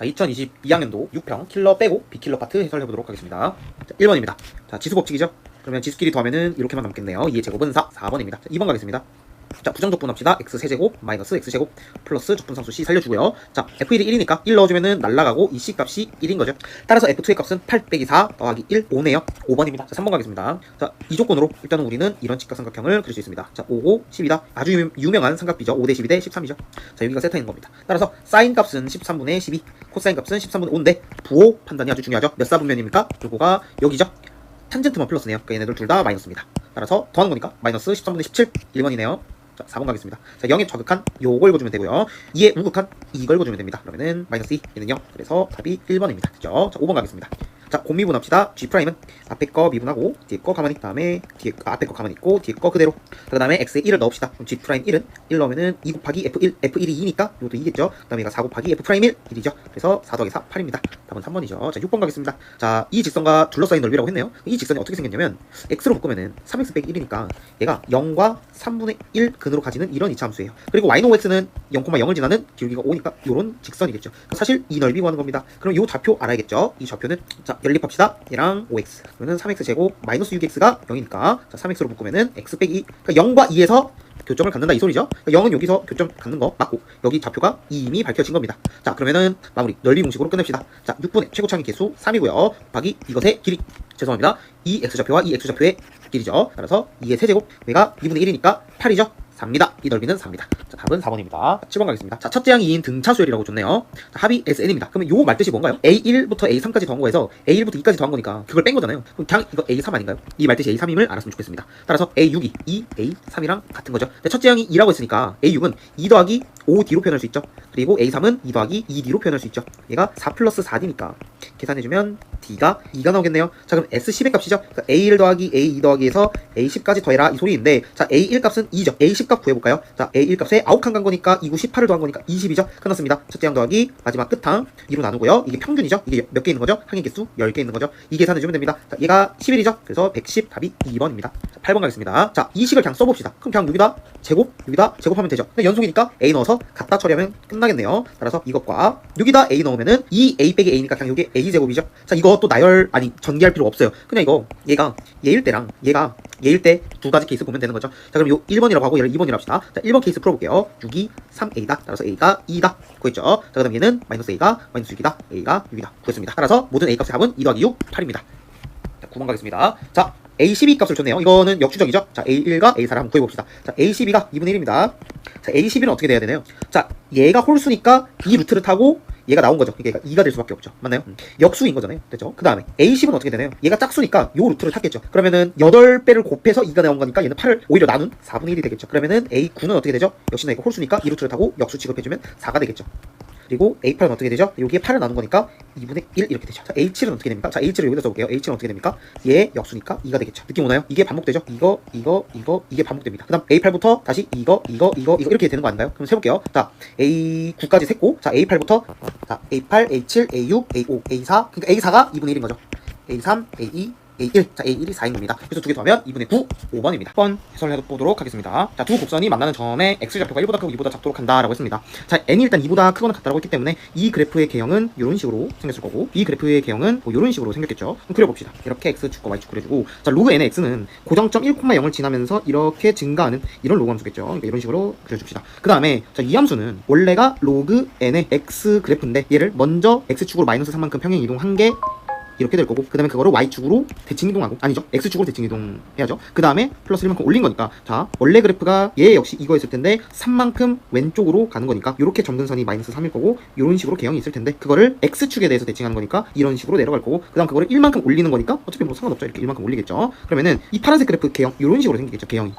자, 2022학년도 6평 킬러 빼고 B킬러 파트 해설해보도록 하겠습니다. 자, 1번입니다. 자, 지수 법칙이죠? 그러면 지수끼리 더하면은 이렇게만 남겠네요. 2의 제곱은 4, 4번입니다. 자, 2번 가겠습니다. 자, 부정적분 합시다. x세제곱 마이너스 x제곱 플러스 적분상수 c 살려주고요. 자, f1이 1이니까 1 넣어주면은 날라가고 이 c 값이 1인 거죠. 따라서 f2의 값은 8 빼기 4 더하기 1, 5네요. 5번입니다. 자, 3번 가겠습니다. 자, 이 조건으로 일단은 우리는 이런 직각삼각형을 그릴 수 있습니다. 자, 5, 5, 10이다. 아주 유명한 삼각비죠. 5 대 12 대 13이죠. 자, 여기가 세타인 겁니다. 따라서 사인 값은 13분의 12, 코사인 값은 13분의 5인데 부호 판단이 아주 중요하죠. 몇 사분면입니까? 요거가 여기죠. 탄젠트만 플러스네요. 그러니까 얘네들 둘 다 마이너스입니다. 따라서 더하는 거니까 마이너스 13분의 17, 1번이네요. 자, 4번 가겠습니다. 자, 0의 좌극한 요걸 읽어주면 되고요. 2의 우극한 이걸 읽어주면 됩니다. 그러면은 마이너스 2, 얘는 0. 그래서 답이 1번입니다. 됐죠? 자, 5번 가겠습니다. 자, 곱미분합시다. G'은 앞에 거 미분하고 뒤에 거 가만히, 다음에 앞에 거 가만히 있고 뒤에 거 그대로. 그 다음에 X에 1을 넣읍시다. 그럼 G'1은 1 넣으면은 2 곱하기 F1, F1이 2니까 이것도 2겠죠? 그 다음에 얘가 4 곱하기 F'1, 1이죠? 그래서 4 더하기 4, 8입니다. 답은 3번이죠. 자, 6번 가겠습니다. 자, 이 직선과 둘러싸인 넓이라고 했네요. 이 직선이 어떻게 생겼냐면 X로 바꾸면은 3X 빼기 1이니까 얘가 0과 3분의 1 근으로 가지는 이런 이차함수예요. 그리고 Y/X는 0,0을 지나는 기울기가 5니까 요런 직선이겠죠. 사실 이 넓이 구하는 겁니다. 그럼 요 좌표 알아야겠죠? 이 좌표는 자, 연립합시다. 얘랑 5x. 그러면 3x 제곱 마이너스 6x가 0이니까 자, 3x로 묶으면은 x 빼기 2. 그러니까 0과 2에서 교점을 갖는다 이 소리죠. 그러니까 0은 여기서 교점 갖는 거 맞고 여기 좌표가 2 이미 밝혀진 겁니다. 자, 그러면은 마무리 넓이 공식으로 끝냅시다. 자, 6분의 최고차항의 개수 3이고요. 곱하기 이것의 길이. 죄송합니다. 이 x좌표와 이 x좌표의 길이죠. 따라서 2의 세제곱 얘가 2분의 1이니까 8이죠. 4입니다. 이 넓이는 4입니다. 자, 답은 4번입니다. 7번 가겠습니다. 자, 첫째 항이 2인 등차수열이라고 줬네요. 자, 합이 SN입니다. 그러면 요 말뜻이 뭔가요? A1부터 A3까지 더한 거에서 A1부터 2까지 더한 거니까 그걸 뺀 거잖아요. 그럼 그냥 이거 A3 아닌가요? 이 말뜻이 A3임을 알았으면 좋겠습니다. 따라서 A6이 2, A3이랑 같은 거죠. 근데 첫째 항이 2라고 했으니까 A6은 2 더하기 5D로 표현할 수 있죠. 그리고 A3은 2 더하기 2D로 표현할 수 있죠. 얘가 4 플러스 4D니까 계산해주면 D가 2가 나오겠네요. 자, 그럼 S10의 값이죠. 그러니까 A1 더하기 A2 더하기에서 A10까지 더해라 이 소리인데 자, A1 값은 2죠. A10 값 구해볼까요? 자, A1 값에 9칸 간 거니까 2구 18을 더한 거니까 20이죠. 끝났습니다. 첫째 항 더하기 마지막 끝항 2로 나누고요. 이게 평균이죠. 이게 몇 개 있는 거죠? 항의 개수 10개 있는 거죠. 이 계산해주면 됩니다. 자, 얘가 11이죠. 그래서 110 답이 2번입니다. 자, 8번 가겠습니다. 자, 이 식을 그냥 써봅시다. 그럼 그냥 여기다 제곱, 여기다 제곱하면 되죠. 근데 연속이니까 A 넣어서 갖다 처리하면 끝나겠네요. 따라서 이것과 여기다 A 넣으면은 2A 빼기 A니까 그냥 여기 A 제곱이죠. 자, 이거 또 나열 아니 전개할 필요 없어요. 그냥 이거 얘가 얘일 때랑 얘가 얘일 때 두 가지 케이스 보면 되는 거죠. 자, 그럼 요 1번이라고 하고 얘를 2번이라고 합시다. 자, 1번 케이스 풀어볼게요. 6이 3A다. 따라서 A가 2다. 구했죠. 자, 그 다음 얘는 마이너스 A가 마이너스 6이다. A가 6이다. 구했습니다. 따라서 모든 A 값의 답은 2 더하기 6, 8입니다. 자, 9번 가겠습니다. 자, A12 값을 줬네요. 이거는 역추적이죠. 자, A1과 A4를 한번 구해봅시다. 자, A12가 2분의 1입니다. 자, A12는 어떻게 돼야 되나요? 자, 얘가 홀수니까 이 루트를 타고 얘가 나온 거죠. 그러니까 2가 될 수밖에 없죠. 맞나요? 역수인 거잖아요. 됐죠? 그 다음에 A10은 어떻게 되나요? 얘가 짝수니까 요 루트를 탔겠죠. 그러면은 8배를 곱해서 2가 나온 거니까 얘는 8을 오히려 나눈 4분의 1이 되겠죠. 그러면은 A9는 어떻게 되죠? 역시나 이거 홀수니까 이 루트를 타고 역수 취급해주면 4가 되겠죠. 그리고 A8은 어떻게 되죠? 여기에 8을 나눈 거니까 2분의 1 이렇게 되죠. 자, A7은 어떻게 됩니까? 자, A7을 여기다 써볼게요. A7은 어떻게 됩니까? 얘 역수니까 2가 되겠죠. 느낌 오나요? 이게 반복되죠? 이거, 이게 반복됩니다. 그 다음 A8부터 다시 이거 이렇게 되는 거 아닌가요? 그럼 세볼게요. 자, A9까지 셌고, 자, A8부터, 자, A8, A7, A6, A5, A4. 그러니까 A4가 2분의 1인 거죠. A3, A2, A1. 자, A1이 4인 겁니다. 그래서 두 개 더하면 2분의 9, 5번입니다. 한번 해설해보도록 하겠습니다. 자, 두 곡선이 만나는 점에 X좌표가 1보다 크고 2보다 작도록 한다라고 했습니다. 자, N이 일단 2보다 크거나 같다라고 했기 때문에 이 그래프의 개형은 이런 식으로 생겼을 거고 이 그래프의 개형은 뭐 이런 식으로 생겼겠죠. 그럼 그려봅시다. 이렇게 X축과 Y축 그려주고 자, 로그 N의 X는 고정점 1,0을 지나면서 이렇게 증가하는 이런 로그 함수겠죠. 그러니까 이런 식으로 그려줍시다. 그 다음에 자, 이 함수는 원래가 로그 N의 X 그래프인데 얘를 먼저 X축으로 마이너스 3만큼 평행 이동한 게 이렇게 될 거고 그 다음에 그거를 Y축으로 대칭 이동하고 아니죠 X축으로 대칭 이동해야죠. 그 다음에 플러스 1만큼 올린 거니까 자 원래 그래프가 얘 역시 이거였을 텐데 3만큼 왼쪽으로 가는 거니까 이렇게 점근선이 마이너스 3일 거고 이런 식으로 개형이 있을 텐데 그거를 X축에 대해서 대칭하는 거니까 이런 식으로 내려갈 거고 그 다음 그거를 1만큼 올리는 거니까 어차피 뭐 상관없죠. 이렇게 1만큼 올리겠죠. 그러면은 이 파란색 그래프 개형 이런 식으로 생기겠죠. 개형이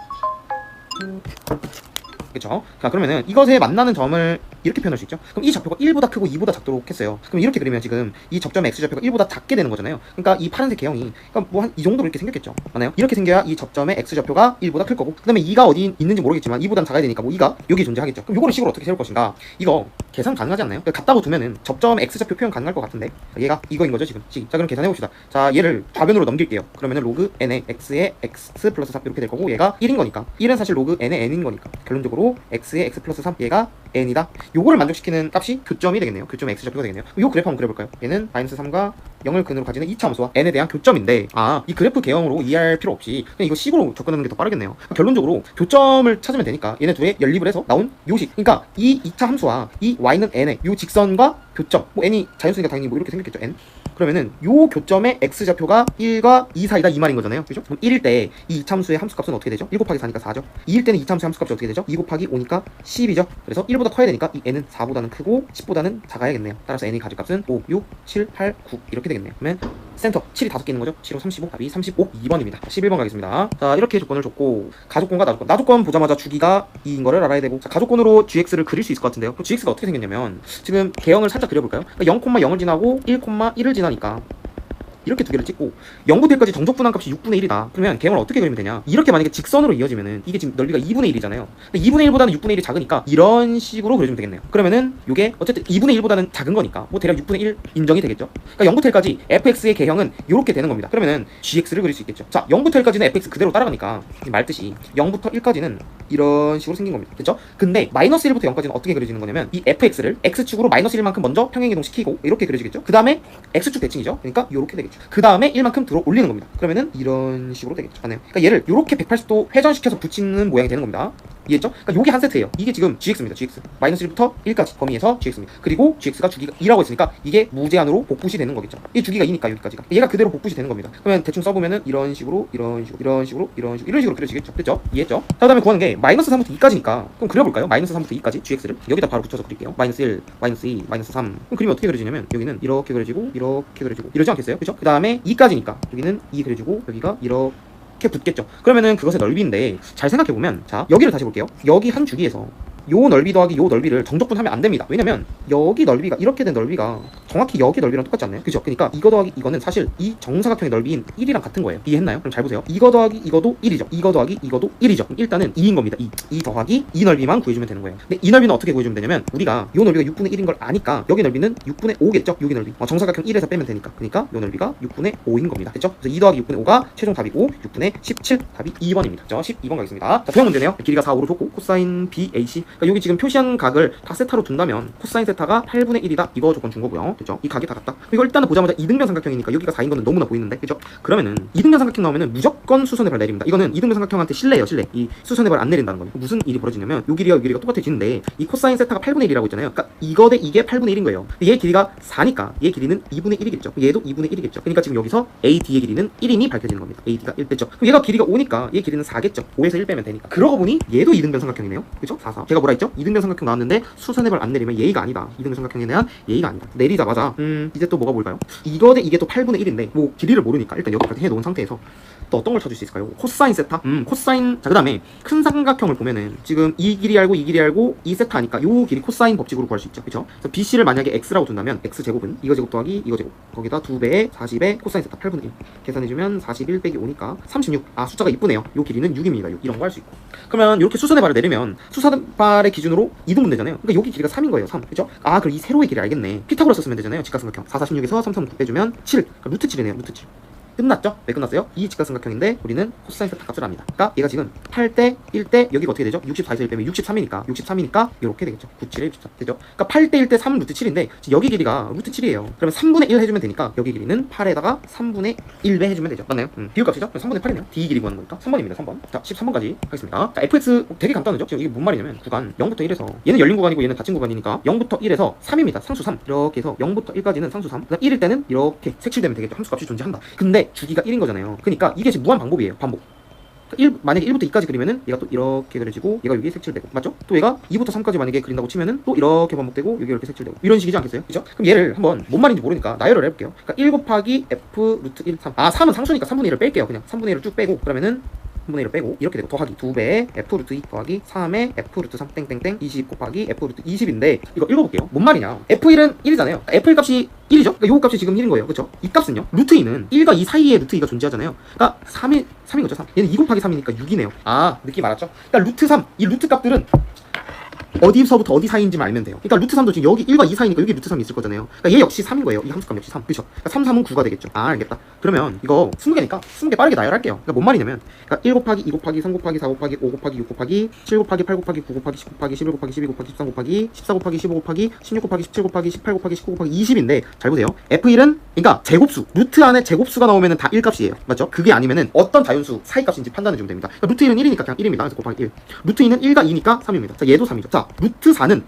그쵸? 자, 그러면은 이것에 만나는 점을 이렇게 표현할 수 있죠. 그럼 이 좌표가 1보다 크고 2보다 작도록 했어요. 그럼 이렇게 그리면 지금 이 접점의 X좌표가 1보다 작게 되는 거잖아요. 그러니까 이 파란색 개형이 그러니까 뭐 한 이 정도로 이렇게 생겼겠죠. 맞나요? 이렇게 생겨야 이 접점의 X좌표가 1보다 클 거고 그 다음에 2가 어디 있는지 모르겠지만 2보다는 작아야 되니까 뭐 2가 여기 존재하겠죠. 그럼 요거를 식으로 어떻게 세울 것인가? 이거 계산 가능하지 않나요? 그러니까 같다고 두면은 접점 X좌표 표현 가능할 것 같은데 얘가 이거인 거죠 지금. 자, 그럼 계산해봅시다. 자, 얘를 좌변으로 넘길게요. 그러면은 로그 N의 X의 X 플러스 3 이렇게 될 거고 얘가 1인 거니까 1은 사실 로그 N의 N인 거니까 결론적으로 X의 X 플러스 3 얘가 N이다. 요거를 만족시키는 값이 교점이 되겠네요. 교점의 x좌표가 되겠네요. 요 그래프 한번 그려볼까요? 얘는 -3과 0을 근으로 가지는 2차 함수와 n에 대한 교점인데, 이 그래프 개형으로 이해할 필요 없이 그냥 이거 식으로 접근하는 게 더 빠르겠네요. 결론적으로 교점을 찾으면 되니까 얘네 둘의 연립을 해서 나온 요식, 그러니까 이 2차 함수와 이 y는 n의 요 직선과 교점, 뭐 n이 자연수니까 당연히 뭐 이렇게 생겼겠죠, n. 그러면은 요 교점의 x좌표가 1과 2 사이다 이 말인 거잖아요. 그죠? 그럼 1일 때 이 2차 함수의 함수값은 어떻게 되죠? 1 곱하기 4니까 4죠. 2일 때는 2차 함수의 함수값이 어떻게 되죠? 2 곱하기 5니까 10이죠. 그래서 1보다 커야 되니까 이 n은 4보다는 크고 10보다는 작아야겠네요. 따라서 n의 가족값은 5, 6, 7, 8, 9 이렇게 되겠네요. 그러면 센터 7이 5개 있는 거죠. 7호 35, 답이 35, 2번입니다. 11번 가겠습니다. 자, 이렇게 조건을 줬고 가족권과 나조건. 나조건 보자마자 주기가 2인 거를 알아야 되고, 자, 가족권으로 gx를 그릴 수 있을 것 같은데요. 그럼 gx가 어떻게 생겼냐면 지금 개형을 살짝 그려볼까요? 그러니까 0,0을 지나고 1,1을 지나니까 이렇게 두 개를 찍고 0부터 1까지 정적 분한 값이 6분의 1이다. 그러면 개형을 어떻게 그리면 되냐? 이렇게 만약에 직선으로 이어지면은 이게 지금 넓이가 2분의 1이잖아요. 근데 2분의 1보다는 6분의 1이 작으니까 이런 식으로 그려주면 되겠네요. 그러면은 이게 어쨌든 2분의 1보다는 작은 거니까 뭐 대략 6분의 1 인정이 되겠죠. 그러니까 0부터 1까지 fx의 개형은 이렇게 되는 겁니다. 그러면은 gx를 그릴 수 있겠죠. 자, 0부터 1까지는 fx 그대로 따라가니까 말듯이 0부터 1까지는 이런 식으로 생긴 겁니다. 그렇죠? 근데 마이너스 1부터 0까지는 어떻게 그려지는 거냐면 이 fx를 x축으로 마이너스 1만큼 먼저 평행이동 시키고 이렇게 그려지겠죠. 그 다음에 x축 대칭이죠. 그러니까 이렇게 되겠죠. 그 다음에 1만큼 들어 올리는 겁니다. 그러면은 이런 식으로 되겠죠. 맞나요? 그러니까 얘를 이렇게 180도 회전시켜서 붙이는 모양이 되는 겁니다. 이해했죠? 그러니까 요게 한 세트예요. 이게 지금 gx입니다. gx. 마이너스 1부터 1까지 범위에서 gx입니다. 그리고 gx가 주기가 2라고 했으니까 이게 무제한으로 복붙이 되는 거겠죠. 이 주기가 2니까 여기까지가. 얘가 그대로 복붙이 되는 겁니다. 그러면 대충 써보면은 이런 식으로 그려지겠죠. 됐죠? 이해했죠? 자, 그다음에 구하는 게 마이너스 3부터 2까지니까 그럼 그려볼까요? 마이너스 3부터 2까지 gx를 여기다 바로 붙여서 그릴게요. 마이너스 1, 마이너스 2, 마이너스 3. 그럼 그림이 어떻게 그려지냐면 여기는 이렇게 그려지고 이러지 않겠어요? 그죠? 그 다음에 2까지니까 여기는 2 그려주고 여기가 이렇게 붙겠죠. 그러면은 그것의 넓이인데 잘 생각해보면, 자, 여기를 다시 볼게요. 여기 한 주기에서 요 넓이 더하기 요 넓이를 정적분하면 안 됩니다. 왜냐면 여기 넓이가 이렇게 된 넓이가 정확히 여기 넓이랑 똑같지 않나요? 그죠? 그러니까 이거 더하기 이거는 사실 이 정사각형의 넓이인 1이랑 같은 거예요. 이해했나요? 그럼 잘 보세요. 이거 더하기 이거도 1이죠. 이거 더하기 이거도 1이죠. 그럼 일단은 2인 겁니다. 2 더하기 이 넓이만 구해주면 되는 거예요. 근데 이 넓이는 어떻게 구해주면 되냐면 우리가 요 넓이가 6분의 1인 걸 아니까 여기 넓이는 6분의 5겠죠? 여기 넓이. 정사각형 1에서 빼면 되니까. 그러니까 요 넓이가 6분의 5인 겁니다. 됐죠? 그래서 2 더하기 6분의 5가 최종 답이고 6분의 17 답이 2번입니다. 자, 12번 가겠습니다. 자, 소형 문제네요. 길이가 4, 5로 줬고 코사인 BAC. 그러니까 여기 지금 표시한 각을 다 세타로 둔다면 코사인 세타가 8분의 1이다. 이거 조건 준 거고요. 그죠? 이 각이 다 같다. 이거 일단은 보자마자 이등변 삼각형이니까 여기가 4인 거는 너무나 보이는데. 그죠? 그러면은 이등변 삼각형 나오면은 무조건 수선해발 내립니다. 이거는 이등변 삼각형한테 신뢰예요, 신뢰. 이 수선해발 안 내린다는 거예요. 무슨 일이 벌어지냐면 요 길이와 요 길이가 똑같아지는데 이 코사인 세타가 8분의 1이라고 했잖아요. 그러니까 이거 대 이게 8분의 1인 거예요. 얘 길이가 4니까 얘 길이는 2분의 1이겠죠. 얘도 2분의 1이겠죠. 그러니까 지금 여기서 AD의 길이는 1이니 밝혀지는 겁니다. AD가 1 뺐죠. 그럼 얘가 길이가 5니까 얘 길이는 4겠죠. 5에서 1 빼면 되니까. 그러고 보니 얘도 이등변 삼각형이네요. 그죠? 4, 4. 제가 뭐라 했죠? 이등변 삼각형 나왔는데 수선해발 안 내리면 예의가 아니다. 이등변 삼각형에 대한 예의가 아니다. 내리자마자 이제 또 뭐가 볼까요? 이거 대 이게 또 8분의 1인데 뭐 길이를 모르니까 일단 여기까지 해놓은 상태에서 또 어떤 걸 찾을 수 있을까요? 코사인 세타? 코사인. 자, 그 다음에 큰 삼각형을 보면은 지금 이 길이 알고 이 길이 알고 이 세타니까 요 길이 코사인 법칙으로 구할 수 있죠. 그쵸? 그래서 BC를 만약에 X라고 둔다면 X제곱은 이거 제곱 더하기 이거 제곱 거기다 2배에 40에 코사인 세타 8분의 1 계산해주면 41 빼기 5니까 36. 아, 숫자가 이쁘네요. 요 길이는 6입니다. 6. 이런 거 할 수 있고. 그러면 이렇게 수선의 발을 내리면 수선의 발의 기준으로 이동분 되잖아요. 그러니까 여기 길이가 3인 거예요. 3. 그죠? 아, 그럼 이 세로의 길이 알겠네. 피타고라스 쓰면 되잖아요. 직각삼각형. 4, 46에서 3, 3, 9 빼주면 7. 그러니까 루트 7이네요. 루트 7. 끝났죠? 왜 끝났어요? 이 직각삼각형인데 우리는 코사인 세타 값을 압니다. 그러니까 얘가 지금 8대 1대 여기가 어떻게 되죠? 64에서 1 빼면 63이니까 이렇게 되겠죠. 97에 64 되죠? 그러니까 8대 1대 3 루트 7인데 여기 길이가 루트 7이에요. 그러면 3분의 1 해주면 되니까 여기 길이는 8에다가 3분의 1배 해주면 되죠. 맞나요? 비율값이죠? 3분의 8이네요. D 길이 구하는 거니까 3번입니다. 3번. 자, 13번까지 하겠습니다. 자, fx 되게 간단하죠? 지금 이게 뭔 말이냐면 구간 0부터 1에서 얘는 열린 구간이고 얘는 닫힌 구간이니까 0부터 1에서 3입니다. 상수 3. 이렇게 해서 0부터 1까지는 상수 3. 그다음 1일 때는 이렇게 색칠되면 되겠죠. 함수값이 존재한다. 근데 주기가 1인 거잖아요. 그러니까 이게 지금 무한 반복이에요. 반복. 만약에 1부터 2까지 그리면은 얘가 또 이렇게 그려지고 얘가 여기 색칠되고, 맞죠? 또 얘가 2부터 3까지 만약에 그린다고 치면은 또 이렇게 반복되고 여기 이렇게 색칠되고 이런 식이지 않겠어요? 그죠? 그럼 얘를 한번 뭔 말인지 모르니까 나열을 해볼게요. 그러니까 1 곱하기 f 루트 1 3. 아, 3은 상수니까 3분의 1을 뺄게요. 그냥 3분의 1을 쭉 빼고 그러면은 3분의 1을 빼고 이렇게 되고 더하기 2배에 f 루트 2 더하기 3에 f 루트 3 땡땡땡 20 곱하기 f 루트 20인데 이거 읽어볼게요. 뭔 말이냐? f1은 1이잖아요. f1 값이 1이죠? 그러니까 요 값이 지금 1인 거예요. 그쵸? 이 값은요? 루트 2는 1과 2 사이에 루트 2가 존재하잖아요. 그러니까 3인 거죠. 3. 얘는 2 곱하기 3이니까 6이네요. 아, 느낌 알았죠? 그러니까 루트 3, 이 루트 값들은 어디서부터 어디 사이인지만 알면 돼요. 그러니까 루트 3도 지금 여기 1과 2 사이니까 여기 루트 3이 있을 거잖아요. 그러니까 얘 역시 3인 거예요. 이 함수값 역시 3. 그쵸? 그러니까 3, 3은 9가 되겠죠. 아, 알겠다. 그러면 이거 20개니까 20개 빠르게 나열할게요. 그러니까 뭔 말이냐면 그러니까 1 곱하기 2 곱하기 3 곱하기 4 곱하기 5 곱하기 6 곱하기 7 곱하기 8 곱하기 9 곱하기 10 곱하기 11 곱하기 12 곱하기 13 곱하기 14 곱하기 15 곱하기 16 곱하기 17 곱하기 18 곱하기 19 곱하기 20인데 잘 보세요. F1은 그러니까 제곱수 루트 안에 제곱수가 나오면은 다 1값이에요. 맞죠? 그게 아니면은 어떤 자연수 사이 값인지 판단해 주면 됩니다. 그러니까 루트 1은 1이니까 그냥 1입니다. 그래서 곱하기 1. 루트 2는 1과 2니까 3입니다. 자, 얘도 3이죠. 자, 루트 4는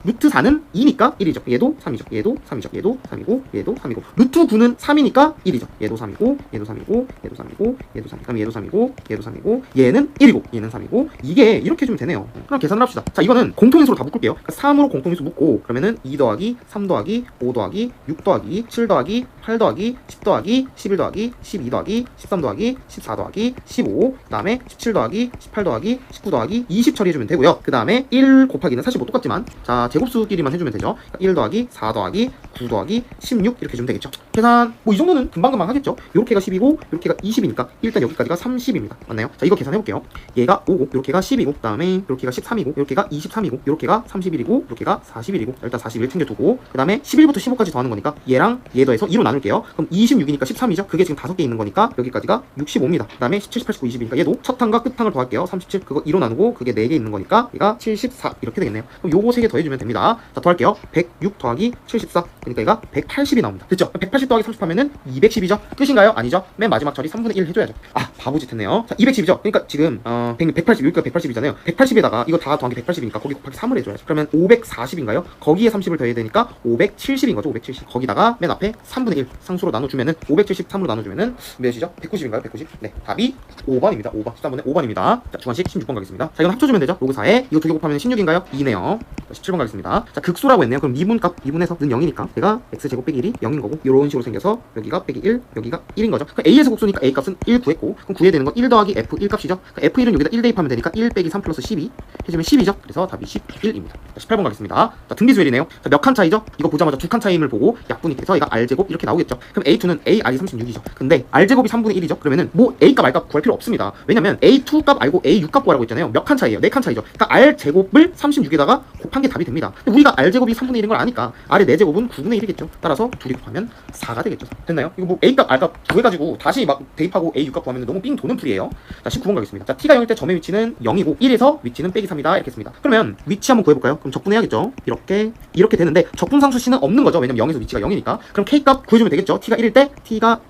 2니까 1이죠. 얘도 3이죠. 얘도 3이죠. 얘도 3이고 얘도 3이고 루트 9는 3이니까 1이죠. 얘도 3이고 얘도 3이고 얘도 3이고 얘도 3. 그다음에 얘도 3이고 얘도 3이고 얘는 1이고 얘는 3이고 이게 이렇게 해주면 되네요. 그럼 계산을 합시다. 자, 이거는 공통인수로 다 묶을게요. 그러니까 3으로 공통인수 묶고 그러면은 2 더하기 3 더하기 5 더하기 6 더하기 7 더하기 8 더하기 10 더하기 11 더하기 12 더하기 13 더하기 14 더하기 15 그 다음에 17 더하기 18 더하기 19 더하기 20 처리해주면 되고요. 그 다음에 1 곱하기는 사실 뭐 똑같지만 자, 제곱수끼리만 해주면 되죠. 1 더하기 4 더하기 9 더하기 16 이렇게 해주면 되겠죠. 계산 뭐 이 정도는 금방금방 하겠죠. 요렇게가 10이고 요렇게가 20이니까 일단 여기까지가 30입니다. 맞나요? 자, 이거 계산해볼게요. 얘가 5고 요렇게가 10이고 그 다음에 요렇게가 13이고 요렇게가 23이고 요렇게가 31이고 요렇게가 41이고 일단 41 챙겨두고 그 다음에 11부터 15까지 더하는 거니까 얘랑 얘 더해서 2로 나눌게요. 그럼 26이니까 13이죠. 그게 지금 5개 있는 거니까 여기까지가 65입니다. 그 다음에 17, 18, 19, 20이니까 얘도 첫 항과 끝 항을 더할게요. 37 그거 2로 나누고 그게 4개 있는 거니까 얘가 74 이렇게 되겠네요. 그럼 요거 3개 더해주면 됩니다. 자, 더할게요. 106 더하기 74 그러니까 얘가 180이 나옵니다. 됐죠? 180 더하기 30 하면은 210이죠? 끝인가요? 아니죠? 맨 마지막 처리 3분의 1 해줘야죠. 아, 바보짓 했네요. 자, 210이죠? 그러니까 지금 180 여기가 180이잖아요. 180에다가 이거 다 더한 게 180이니까 거기 곱하기 3을 해줘야죠. 그러면 540인가요? 거기에 30을 더해야 되니까 570인 거죠. 570 거기다가 맨 앞에 3분의 1 상수로 나눠주면은 573으로 나눠주면은 몇이죠? 190인가요? 190? 네, 답이 5번입니다. 5번 13분의 5번입니다. 자, 주관식 16번 가겠습니다. 자, 이건 합쳐주면 되죠? 로그 4에 이거 2개 곱하면 16인가요? 2네요. 자, 17번 가겠습니다. 자, 극수라고 했네요. 그럼 미분값 미분해서 는 0이니까 얘가 x제곱 빼기 1이 0인 거고 이런 식으로 생겨서 여기가 빼기 1 여기가 1인 거죠. 그럼 a에서 곡수니까 a 값은 1 구했고 그럼 구해야 되는 건 1 더하기 f1 값이죠. f1은 여기다 1 대입하면 되니까 1 빼기 3 플러스 12 해주면 10이죠. 그래서 답이 11입니다. 자, 18번 가겠습니다. 자, 등비수열이네요. 자, 몇 칸 차이죠? 이거 보자마자 2칸 차이임을 보고 약분익해서 얘가 r제곱 이렇게 나오겠죠. 그럼 a2는 ar이 36이죠. 근데 r제곱이 3분의 1이죠. 그러면은 뭐 a 값 r 값 구할 필요 없습니다. 왜냐면 a2 값 알고 a6 값 구하라고 했잖아요. 몇 칸 차이예요? 4칸 차이죠. 그러니까 r제곱을 36에다가 곱한 게 답이 됩니다. 근데 우리가 r제곱이 3분의 1인 걸 아니까 r의 4제곱은 9분의 1이겠죠. 따라서 둘이 곱하면 4가 되겠죠. 됐나요? 이거 뭐 a 값 r 값 구해가지고 다시 막 대입하고 a6 값 구하면 너무 삥 도는 풀이에요. 자, 19번 가겠습니다. 자, t가 0일 때 점의 위치는 0이고 1에서 위치는 빼기 3이다 이렇게 했습니다. 그러면 위치 한번 구해볼까요? 그럼 적분해야겠죠. 이렇게 되는데 적분상수 C는 없는 거죠. 왜냐면 0에서 위치가 0이니까. 그럼 k 값 구해주면 되겠죠. t가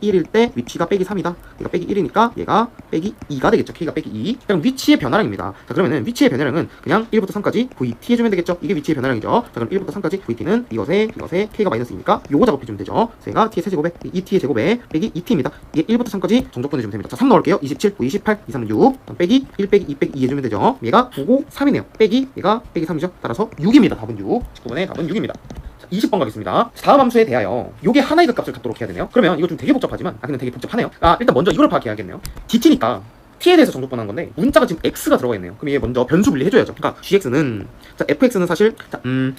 1일 때 위치가 빼기 3이다. 얘가 빼기 1이니까 얘가 빼기 2가 되겠죠. k가 빼기 2. 그럼 위치의 변화량입니다. 자, 그러면은 위치의 변화량은 그냥 1부터 3까지 vt 해주면 되겠죠. 이게 위치의 변화량이죠. 자, 그럼 1부터 3까지 vt는 이것에 k가 마이너스 2니까 요거 작업해주면 되죠. 그래서 얘가 t의 세제곱에 2t의 제곱에 빼기 2t입니다. 이게 1부터 3까지 정적분해주면 됩니다. 자, 3 넣을게요. 27, 9, 18, 2, 3, 6 빼기 1 빼기 2 빼기 2 해주면 되죠. 얘가 9고 3이네요. 빼기 얘가 빼기 3이죠. 따라서 6입니다. 답은 6. 19번의 답은 6입니다. 20번 가겠습니다. 다음 함수에 대하여 요게 하나의 값을 갖도록 해야 되네요. 그러면 이거 좀 되게 복잡하지만 근데 되게 복잡하네요. 일단 먼저 이걸 파악해야겠네요. dt니까 t에 대해서 정적분한 건데 문자가 지금 x가 들어가 있네요. 그럼 얘 먼저 변수 분리해줘야죠. 그러니까 gx는 자, fx는 사실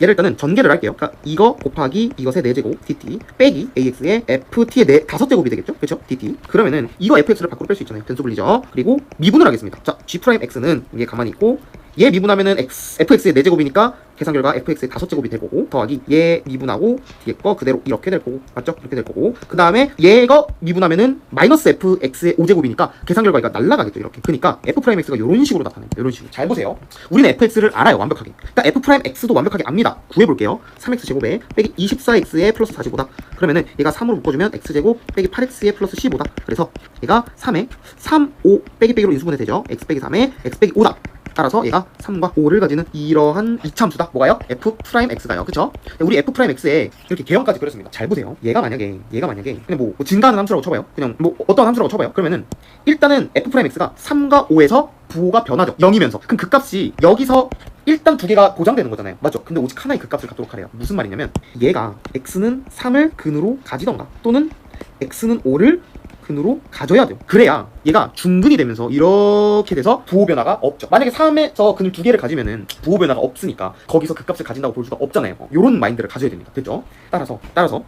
얘를 일단은 전개를 할게요. 그러니까 이거 곱하기 이것의 4제곱 dt 빼기 ax의 ft의 5제곱이 되겠죠? 그렇죠? dt 그러면은 이거 fx를 밖으로 뺄 수 있잖아요. 변수 분리죠. 그리고 미분을 하겠습니다. 자, g'x는 이게 가만히 있고 얘 미분하면은 fx의 4제곱이니까 계산 결과 fx의 5제곱이 될 거고 더하기 얘 미분하고 뒤에 거 그대로 이렇게 될 거고 맞죠? 이렇게 될 거고 그 다음에 얘가 미분하면은 마이너스 fx의 5제곱이니까 계산 결과가 날라가겠죠. 이렇게 그러니까 f'x가 이런 식으로 나타나요. 이런 식으로 잘 보세요. 우리는 fx를 알아요. 완벽하게. 그러니까 f'x도 완벽하게 압니다. 구해볼게요. 3x제곱에 빼기 24x의 플러스 45다. 그러면은 얘가 3으로 묶어주면 x제곱 빼기 8x의 플러스 15다. 그래서 얘가 3에 3, 5 빼기 빼기로 인수분해 되죠. x 빼기 3에 x 빼기 5다. 따라서 얘가 3과 5를 가지는 이러한 이차함수다. 뭐가요? f'x가요. 그쵸? 우리 f'x에 이렇게 개형까지 그렸습니다. 잘 보세요. 얘가 만약에 그냥 뭐 증가하는 함수라고 쳐봐요. 그냥 뭐 어떤 함수라고 쳐봐요. 그러면은 일단은 f'x가 3과 5에서 부호가 변하죠. 0이면서. 그럼 그 값이 여기서 일단 두 개가 보장되는 거잖아요. 맞죠? 근데 오직 하나의 그 값을 갖도록 하래요. 무슨 말이냐면 얘가 x는 3을 근으로 가지던가 또는 x는 5를 근으로 가져야 돼요. 그래야 얘가 중근이 되면서 이렇게 돼서 부호 변화가 없죠. 만약에 3에서 근을 2개를 가지면은 부호 변화가 없으니까 거기서 그 값을 가진다고 볼 수가 없잖아요. 요런 마인드를 가져야 됩니다. 됐죠? 따라서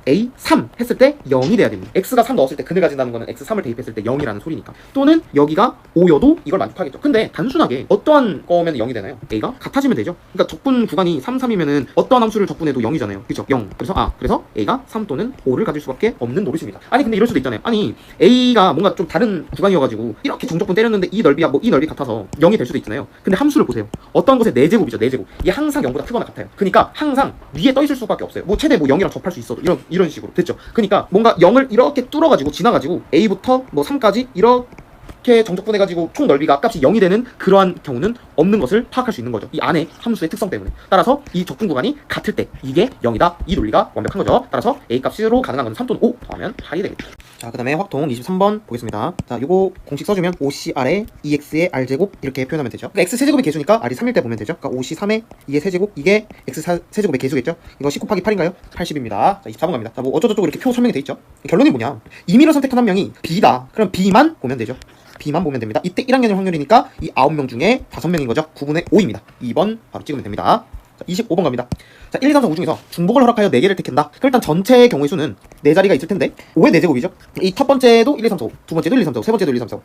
A 3 했을 때 0이 돼야 됩니다. x가 3 넣었을 때 근을 가진다는 거는 x 3을 대입했을 때 0이라는 소리니까. 또는 여기가 5여도 이걸 만족하겠죠. 근데 단순하게 어떠한 거면 0이 되나요? a가 같아지면 되죠. 그러니까 적분 구간이 3, 3이면은 어떠한 함수를 적분해도 0이잖아요. 그죠? 0. 그래서 a가 3 또는 5를 가질 수밖에 없는 노릇입니다. 아니 근데 이럴 수도 있잖아요. 아니 a가 뭔가 좀 다른 구간이어가지고 이렇게 정적분 때렸는데 이 넓이야 뭐 이 넓이 같아서 0이 될 수도 있잖아요. 근데 함수를 보세요. 어떤 것의 4제곱이죠. 4제곱. 이게 항상 0보다 크거나 같아요. 그러니까 항상 위에 떠 있을 수밖에 없어요. 뭐 최대 뭐 0이랑 접할 수 있어도 이런 식으로 됐죠. 그러니까 뭔가 0을 이렇게 뚫어가지고 지나가지고 a부터 뭐 3까지 이렇게 정적분해가지고 총 넓이가 값이 0이 되는 그러한 경우는 없는 것을 파악할 수 있는 거죠. 이 안에 함수의 특성 때문에. 따라서 이 적분 구간이 같을 때 이게 0이다. 이 논리가 완벽한 거죠. 따라서 a 값으로 가능한 건 3 또는 5 더하면 8이 되겠죠. 자, 그 다음에 확통 23번 보겠습니다. 자, 요거 공식 써주면 5cr에 2x의 r제곱 이렇게 표현하면 되죠. 그러니까 x 세제곱의 개수니까 r이 3일 때 보면 되죠. 그러니까 5c3에 2의 세제곱 이게 x 세제곱의 개수겠죠. 이거 10 곱하기 8인가요? 80입니다. 자, 24번 갑니다. 자, 뭐 어쩌고저쩌고 이렇게 표 설명이 돼 있죠. 결론이 뭐냐? 임의로 선택한 한 명이 b다. 그럼 b만 보면 되죠. b만 보면 됩니다. 이때 1학년일 확률이니까 이 9명 중에 5명인 거죠. 9분의 5입니다. 2번 바로 찍으면 됩니다. 자, 25번 갑니다. 자, 1, 2, 3, 4, 5 중에서 중복을 허락하여 4개를 택한다. 그럼 일단 전체의 경우의 수는 4자리가 있을 텐데 5의 4제곱이죠. 이 첫 번째도 1, 2, 3, 4, 5, 두 번째도 1, 2, 3, 4, 5, 세 번째도 1, 2, 3, 4, 5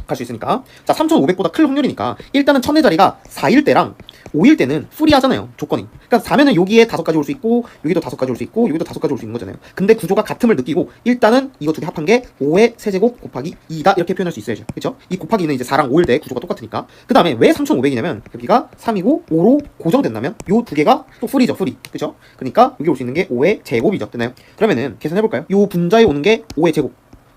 갈 수 있으니까. 자, 3,500보다 클 확률이니까 일단은 1004자리가 4일 때랑 5일 때는 프리하잖아요. 조건이. 그러니까 4면은 여기에 5가지 올 수 있고 여기도 5가지 올 수 있고 여기도 5가지 올 수 있는 거잖아요. 근데 구조가 같음을 느끼고 일단은 이거 두 개 합한 게 5의 세제곱 곱하기 2다 이렇게 표현할 수 있어야죠. 그렇죠? 이 곱하기는 이제 4랑 5일 때 구조가 똑같으니까. 그 다음에 왜 3,500이냐면 여기가 3이고 5로 고정된다면 요 두 개가 또 풀이죠. 풀이. 그렇죠? 그러니까 여기 올 수 있는 게 5의 제곱이죠. 됐나요? 그러면은 계산해볼까요? 요 분자에 오는 게 5의 제곱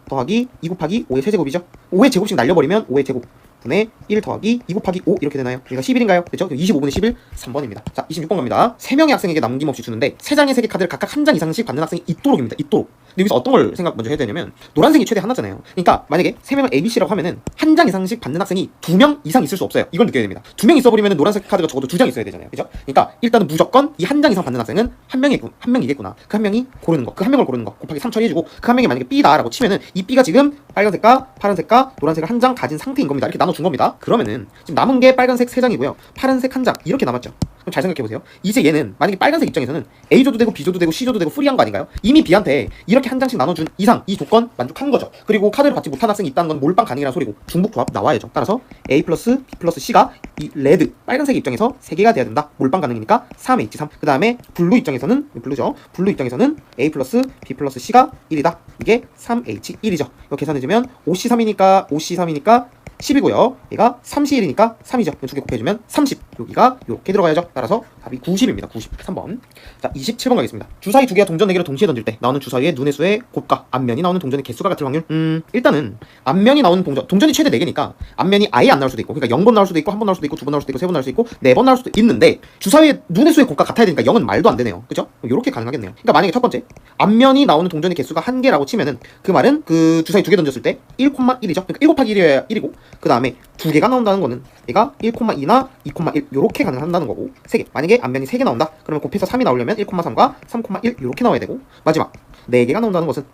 더하기 2 곱하기 5의 세제곱이죠. 5의 제곱씩 날려버리면 5의 제곱 분의 1 더하기 2 곱하기 5 이렇게 되나요? 여기가 11인가요? 그렇죠? 25분의 11 3번입니다. 자, 26번 갑니다. 3명의 학생에게 남김없이 주는데 3장의 3개 카드를 각각 한 장 이상씩 받는 학생이 있도록입니다. 있도록. 근데 여기서 어떤 걸 생각 먼저 해야 되냐면 노란색이 최대 하나잖아요. 그러니까 만약에 3명을 A, B, C라고 하면은 한 장 이상씩 받는 학생이 2명 이상 있을 수 없어요. 이걸 느껴야 됩니다. 2명 있어버리면 노란색 카드가 적어도 2장 있어야 되잖아요. 그죠? 그러니까 일단은 무조건 이 한 장 이상 받는 학생은 한 명이겠구나. 그 한 명이 고르는 거, 그 한 명을 고르는 거 곱하기 3 처리해주고 그 한 명이 만약에 B다라고 치면은 이 B가 지금 빨간색과 파란색과 노란색을 한 장 가진 상태인 겁니다. 이렇게 나눠준 겁니다. 그러면은 지금 남은 게 빨간색 3장이고요. 파란색 1장 이렇게 남았죠. 그럼 잘 생각해보세요. 이제 얘는 만약에 빨간색 입장에서는 A조도 되고 B조도 되고 C조도 되고 프리한 거 아닌가요? 이미 B한테 이렇게 한 장씩 나눠준 이상 이 조건 만족한 거죠. 그리고 카드를 받지 못한 학생이 있다는 건 몰빵 가능이라는 소리고 중복 조합 나와야죠. 따라서 A 플러스 B 플러스 C가 이 레드 빨간색 입장에서 3개가 돼야 된다. 몰빵 가능이니까 3H3. 그 다음에 블루 입장에서는 블루죠. 블루 입장에서는 A 플러스 B 플러스 C가 1이다. 이게 3H1이죠. 이거 계산해주면 5C3이니까 10이고요. 얘가 3C1이니까 3이죠. 두 개 곱해주면 30. 여기가 이렇게 들어가야죠. 따라서 답이 90입니다. 90. 3번. 자, 27번 가겠습니다. 주사위 두 개가 동전 4개를 동시에 던질 때 나오는 주사위의 눈의 수의 곱과 앞면이 나오는 동전의 개수가 같을 확률. 일단은 앞면이 나오는 동전이 최대 4개니까 앞면이 아예 안 나올 수도 있고, 그러니까 0번 나올 수도 있고, 1번 나올 수도 있고, 2번 나올 수도 있고, 3번 나올 수도 있고, 4번 나올 수도 있는데 주사위의 눈의 수의 곱과 같아야 되니까 0은 말도 안 되네요. 그죠? 이렇게 가능하겠네요. 그러니까 만약에 첫 번째 앞면이 나오는 동전의 개수가 1개라고 치면은 그 말은 그 주사위 2개 던졌을 때 1,1이죠. 그러니까 1 곱하기 1이어야 1이고 그 다음에 2개가 나온다는 거는 얘가 1,2나 2,1 요렇게 가능한다는 거고 3개. 만약에 앞면이 3개 나온다. 그러면 곱해서 3이 나오려면 1,3과 3,1 요렇게 나와야 되고 마지막 4개가 나온다는 것은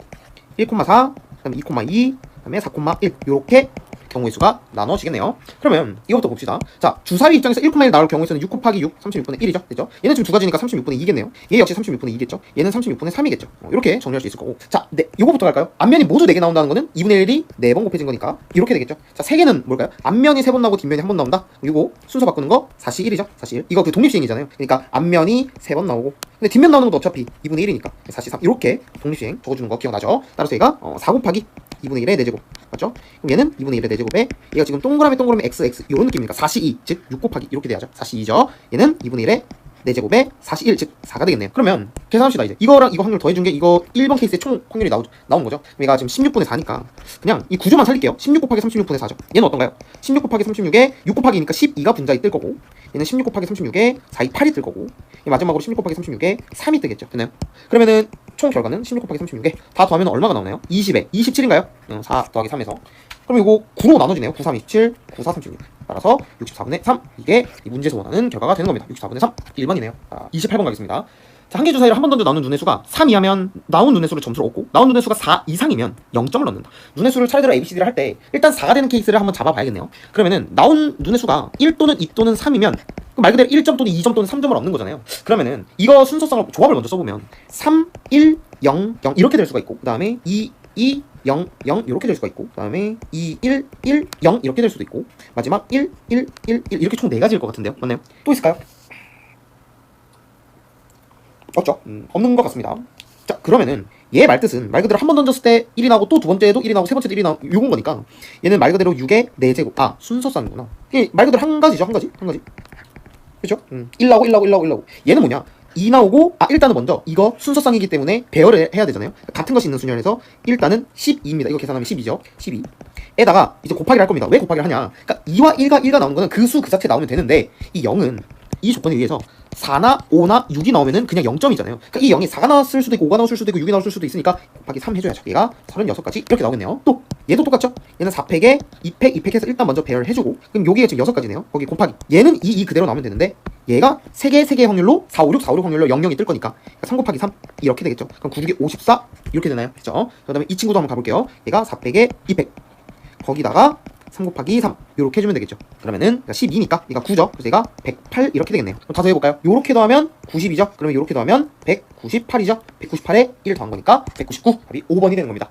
1,4 그다음에 2,2 그다음에 4,1 요렇게 경우의 수가 나눠지겠네요. 그러면 이것부터 봅시다. 자, 주사위 입장에서 1,1 나올 경우의 수는 6 곱하기 6, 36분의 1이죠. 됐죠? 얘는 지금 두 가지니까 36분의 2겠네요. 얘 역시 36분의 2겠죠? 얘는 36분의 3이겠죠? 이렇게 정리할 수 있을 거고. 자, 네, 요거부터 갈까요? 앞면이 모두 4개 나온다는 거는 2분의 1이 4번 곱해진 거니까 이렇게 되겠죠? 자, 3개는 뭘까요? 앞면이 3번 나오고 뒷면이 1번 나온다? 요거 순서 바꾸는 거 4C1이죠? 4C1. 이거 그 독립시행이잖아요. 그러니까 앞면이 3번 나오고 근데 뒷면 나오는 것도 어차피 2분의 1이니까 4C3 이렇게 독립시행 적어주는 거 기억나죠? 따라서 얘가 4 곱하기 2분의 1의 4제곱 맞죠? 그럼 얘는 2분의 1의 4제곱에 얘가 지금 동그라미 XX 요런 느낌이니까 4C2 즉 6 곱하기 이렇게 돼야죠. 4C2죠. 얘는 2분의 1의 4제곱에 41 즉 4가 되겠네요. 그러면 계산합시다. 이제 이거랑 이거 확률 더해준 게 이거 1번 케이스의 총 확률이 나온 거죠. 그럼 얘가 지금 16분의 4니까 그냥 이 구조만 살릴게요. 16 곱하기 36분의 4죠. 얘는 어떤가요? 16 곱하기 36에 6 곱하기니까 12가 분자에 뜰 거고 얘는 16 곱하기 36에 4이 8이 뜰 거고 마지막으로 16 곱하기 36에 3이 뜨겠죠. 됐나요? 그러면은 총 결과는 16 곱하기 36에 다 더하면 얼마가 나오나요? 20에 27인가요? 4 더하기 3에서 그럼 이거 9로 나눠지네요. 9, 3, 27, 9, 4, 36 따라서 64분의 3 이게 이 문제에서 원하는 결과가 되는 겁니다. 64분의 3 1번이네요. 28번 가겠습니다. 자, 한 개 주사위를 한 번 던져 나오는 눈의 수가 3 이하면 나온 눈의 수를 점수를 얻고 나온 눈의 수가 4 이상이면 0점을 얻는다. 눈의 수를 차례대로 ABCD를 할 때 일단 4가 되는 케이스를 한번 잡아봐야겠네요. 그러면은 나온 눈의 수가 1 또는 2 또는 3이면 말 그대로 1점 또는 2점 또는 3점을 얻는 거잖아요. 그러면은 이거 순서성을 조합을 먼저 써보면 3, 1, 0, 0 이렇게 될 수가 있고 그 다음에 2, 0, 0 이렇게 될 수가 있고 그 다음에 2, 1, 1, 0 이렇게 될 수도 있고 마지막 1, 1, 1, 1 이렇게 총 4가지일 것 같은데요. 맞나요? 또 있을까요? 없죠? 없는 것 같습니다. 자, 그러면은 얘 말뜻은 말 그대로 한 번 던졌을 때 1이 나오고 또 두 번째에도 1이 나오고 세 번째도 1이 나오고 요건 거니까 얘는 말 그대로 6의 4제곱 순서쌍이구나. 이게 말 그대로 한 가지죠. 한 가지 그쵸? 1 나오고 1 나오고 1 나오고 1 나오고 얘는 뭐냐 2 나오고 일단은 먼저 이거 순서쌍이기 때문에 배열을 해야 되잖아요. 같은 것이 있는 순열에서 일단은 12입니다. 이거 계산하면 12죠. 12 에다가 이제 곱하기를 할 겁니다. 왜 곱하기를 하냐 그러니까 2와 1가 나오는 거는 그 수 그 자체 나오면 되는데 이 0은 이 조건에 의해서 4나 5나 6이 나오면은 그냥 0점이잖아요. 그러니까 이 0이 4가 나왔을 수도 있고 5가 나왔을 수도 있고 6이 나왔을 수도 있으니까 곱하기 3 해줘야죠. 얘가 36가지 이렇게 나오겠네요. 또 얘도 똑같죠? 얘는 4팩에 2팩, 2팩 해서 일단 먼저 배열을 해주고 그럼 여기에 지금 6가지네요. 거기 곱하기 얘는 2 그대로 나오면 되는데 얘가 3개 확률로 4, 5, 6, 4, 5, 6 확률로 0, 0이 뜰 거니까 3 곱하기 3 이렇게 되겠죠. 그럼 9, 6에 54 이렇게 되나요? 그죠? 그 다음에 이 친구도 한번 가볼게요. 얘가 4팩에 2팩 거기다가 3 곱하기 3 요렇게 해주면 되겠죠. 그러면은 12니까 얘가 9죠. 그래서 얘가 108 이렇게 되겠네요. 그럼 다 더해볼까요? 요렇게 더하면 90이죠. 그러면 요렇게 더하면 198이죠. 198에 1 더한 거니까 199 답이 5번이 되는 겁니다.